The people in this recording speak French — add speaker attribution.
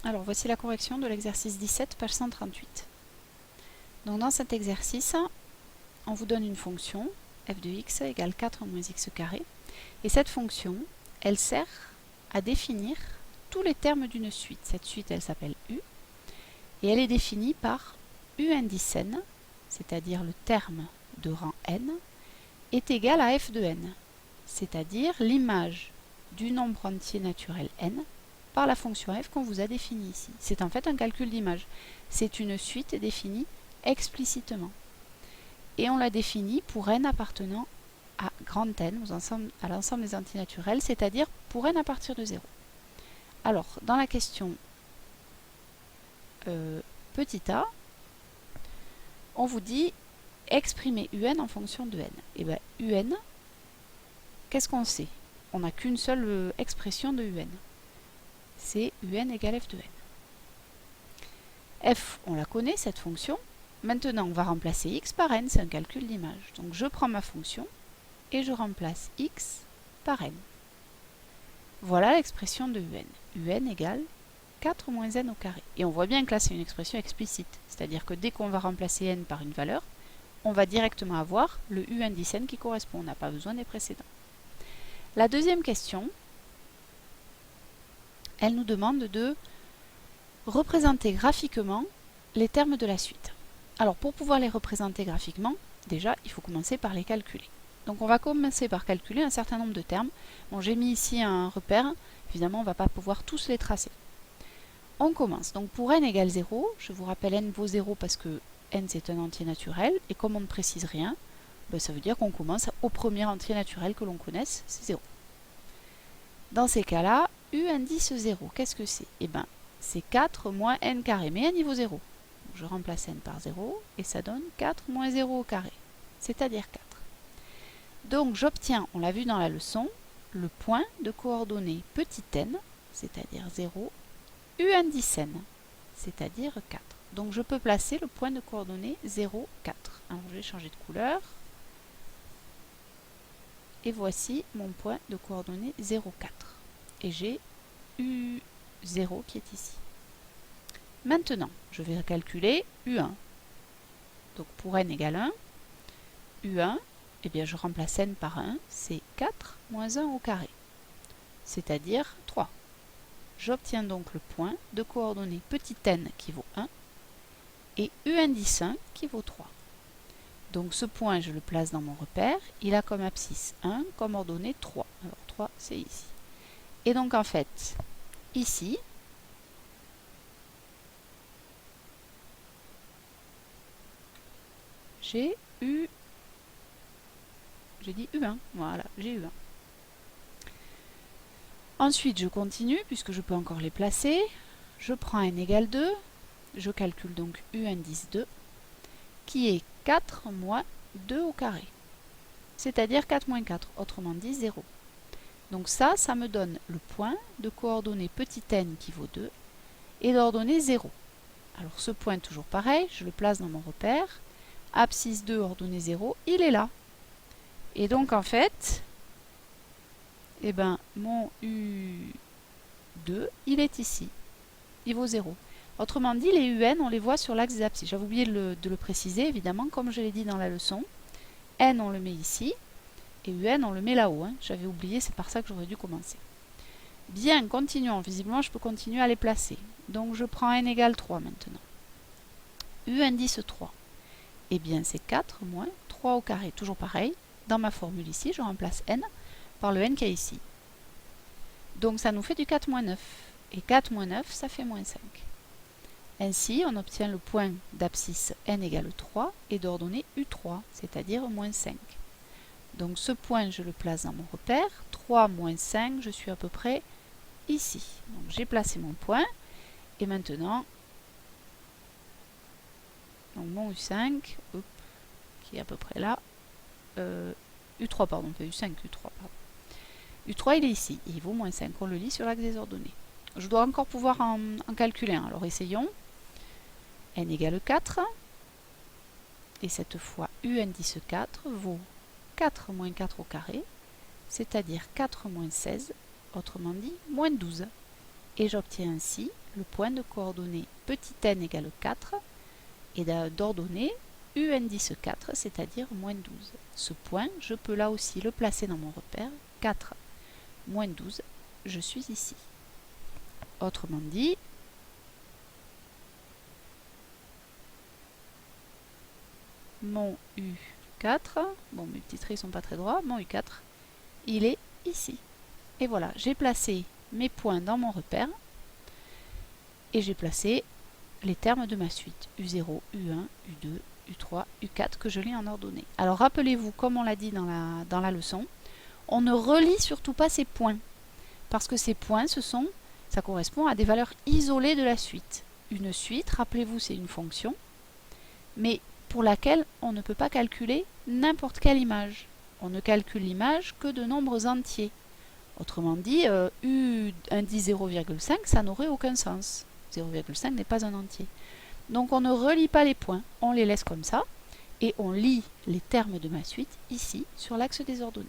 Speaker 1: Alors voici la correction de l'exercice 17, page 138. Donc dans cet exercice, on vous donne une fonction, f de x égale 4 moins x carré. Et cette fonction, elle sert à définir tous les termes d'une suite. Cette suite, elle s'appelle u. Et elle est définie par u indice n, c'est-à-dire le terme de rang n, est égal à f de n, c'est-à-dire l'image du nombre entier naturel n par la fonction f qu'on vous a définie ici. C'est en fait un calcul d'image. C'est une suite définie explicitement. Et on l'a définie pour n appartenant à grand n, à l'ensemble des entiers naturels, c'est-à-dire pour n à partir de 0. Alors, dans la question petit a, on vous dit exprimer un en fonction de n. Et bien, un, qu'est-ce qu'on sait? On n'a qu'une seule expression de un. C'est un égale f de n. F, on la connaît, cette fonction. Maintenant, on va remplacer x par n, c'est un calcul d'image. Donc, je prends ma fonction et je remplace x par n. Voilà l'expression de un. Un égale 4 moins n au carré. Et on voit bien que là, c'est une expression explicite. C'est-à-dire que dès qu'on va remplacer n par une valeur, on va directement avoir le u indice n qui correspond. On n'a pas besoin des précédents. La deuxième question, elle nous demande de représenter graphiquement les termes de la suite. Alors, pour pouvoir les représenter graphiquement, déjà, il faut commencer par les calculer. Donc, on va commencer par calculer un certain nombre de termes. Bon, j'ai mis ici un repère. Évidemment, on ne va pas pouvoir tous les tracer. On commence. Donc, pour n égale 0, je vous rappelle, n vaut 0 parce que n, c'est un entier naturel. Et comme on ne précise rien, ben, ça veut dire qu'on commence au premier entier naturel que l'on connaisse, c'est 0. Dans ces cas-là, u indice 0, qu'est-ce que c'est? Eh bien, c'est 4 moins n carré, mais n il vaut 0. Donc, je remplace n par 0, et ça donne 4 moins 0 au carré, c'est-à-dire 4. Donc, j'obtiens, on l'a vu dans la leçon, le point de coordonnées petit n, c'est-à-dire 0, u indice n, c'est-à-dire 4. Donc, je peux placer le point de coordonnées 0, 4. Alors, je vais changer de couleur. Et voici mon point de coordonnées 0, 4. Et j'ai U0 qui est ici. Maintenant, je vais calculer U1. Donc pour n égale 1, U1, eh bien je remplace n par 1, c'est 4 moins 1 au carré, c'est-à-dire 3. J'obtiens donc le point de coordonnées petit n qui vaut 1 et U indice 1 qui vaut 3. Donc ce point, je le place dans mon repère. Il a comme abscisse 1, comme ordonnée 3. Alors 3, c'est ici. Et donc en fait, ici, j'ai dit U1. Voilà, j'ai U1. Ensuite, je continue, puisque je peux encore les placer. Je prends n égale 2. Je calcule donc U indice 2, qui est 4 moins 2 au carré. C'est-à-dire 4 moins 4, autrement dit 0. Donc ça me donne le point de coordonnées petit n qui vaut 2 et d'ordonnée 0. Alors ce point, toujours pareil, je le place dans mon repère. Abscisse 2, ordonnée 0, il est là. Et donc en fait, eh ben, mon U2, il est ici. Il vaut 0. Autrement dit, les UN, on les voit sur l'axe des abscisses. J'avais oublié de le préciser, évidemment, comme je l'ai dit dans la leçon. N, on le met ici. Et UN, on le met là-haut. Hein. J'avais oublié, c'est par ça que j'aurais dû commencer. Bien, continuons. Visiblement, je peux continuer à les placer. Donc, je prends n égale 3 maintenant. U indice 3. Eh bien, c'est 4 moins 3 au carré. Toujours pareil. Dans ma formule ici, je remplace n par le n qui est ici. Donc, ça nous fait du 4 moins 9. Et 4 moins 9, ça fait moins 5. Ainsi, on obtient le point d'abscisse n égale 3 et d'ordonnée U3, c'est-à-dire moins 5. Donc ce point, je le place dans mon repère. 3 moins 5, je suis à peu près ici. Donc j'ai placé mon point. Et maintenant, donc mon U5, qui est à peu près là. U3, pardon, pas U5, U3, pardon. U3, il est ici. Il vaut moins 5. On le lit sur l'axe des ordonnées. Je dois encore pouvoir en calculer un. Alors essayons. N égale 4. Et cette fois, U indice 4 vaut 4 moins 4 au carré, c'est-à-dire 4 moins 16, autrement dit, moins 12. Et j'obtiens ainsi le point de coordonnées petit n égale 4 et d'ordonnées u indice 4, c'est-à-dire moins 12. Ce point, je peux là aussi le placer dans mon repère, 4 moins 12, je suis ici. Autrement dit, mon U4, bon mes petits traits ne sont pas très droits, mon U4, il est ici. Et voilà, j'ai placé mes points dans mon repère et j'ai placé les termes de ma suite, U0, U1, U2, U3, U4 que je lis en ordonnée. Alors rappelez-vous, comme on l'a dit dans la leçon, on ne relie surtout pas ces points, parce que ces points, ça correspond à des valeurs isolées de la suite. Une suite, rappelez-vous, c'est une fonction, mais pour laquelle on ne peut pas calculer n'importe quelle image. On ne calcule l'image que de nombres entiers. Autrement dit, U indice 0,5, ça n'aurait aucun sens. 0,5 n'est pas un entier. Donc on ne relie pas les points, on les laisse comme ça, et on lit les termes de ma suite ici, sur l'axe des ordonnées.